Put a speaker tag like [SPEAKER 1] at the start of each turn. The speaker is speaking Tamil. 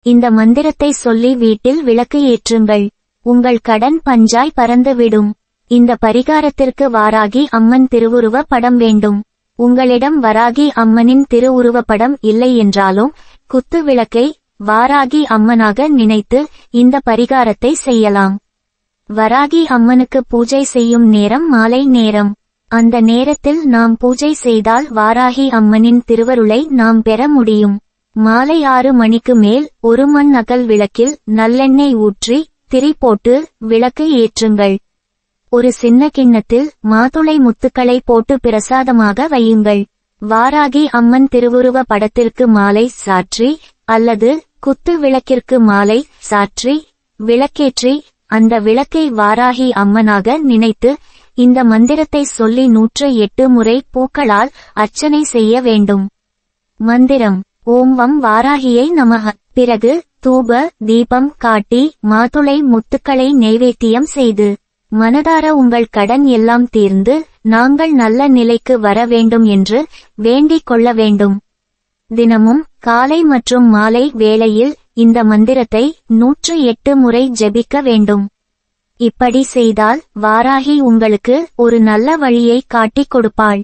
[SPEAKER 1] இந்த மந்திரத்தை சொல்லி வீட்டில் விளக்கு ஏற்றுங்கள். உங்கள் கடன் பஞ்சாய் பறந்துவிடும். இந்த பரிகாரத்திற்கு வாராகி அம்மன் திருவுருவ படம் வேண்டும். உங்களிடம் வராகி அம்மனின் திருவுருவ படம் இல்லை என்றாலும் குத்து விளக்கை வாராகி அம்மனாக நினைத்து இந்த பரிகாரத்தை செய்யலாம். வராகி அம்மனுக்கு பூஜை செய்யும் நேரம் மாலை நேரம். அந்த நேரத்தில் நாம் பூஜை செய்தால் வாராகி அம்மனின் திருவருளை நாம் பெற முடியும். மாலை 6 மணிக்கு மேல் 1 மண் அகல் விளக்கில் நல்லெண்ணெய் ஊற்றி திரி போட்டு விளக்கு ஏற்றுங்கள். ஒரு சின்ன கிண்ணத்தில் மாதுளை முத்துக்களை போட்டு பிரசாதமாக வையுங்கள். வாராகி அம்மன் திருவுருவ படத்திற்கு மாலை சாற்றி அல்லது குத்து விளக்கிற்கு மாலை சாற்றி விளக்கேற்றி அந்த விளக்கை வாராகி அம்மனாக நினைத்து இந்த மந்திரத்தை சொல்லி 108 முறை பூக்களால் அர்ச்சனை செய்ய வேண்டும். மந்திரம்: ஓம் வம் வாராகியை நமஹ. பிறகு தூப தீபம் காட்டி மாதுளை முத்துக்களை நைவேத்தியம் செய்து மனதார உங்கள் கடன் எல்லாம் தீர்ந்து நாங்கள் நல்ல நிலைக்கு வர வேண்டும் என்று வேண்டிக் கொள்ள வேண்டும். தினமும் காலை மற்றும் மாலை வேளையில் இந்த மந்திரத்தை 108 முறை ஜெபிக்க வேண்டும். இப்படி செய்தால் வாராகி உங்களுக்கு ஒரு நல்ல வழியை காட்டிக் கொடுப்பாள்.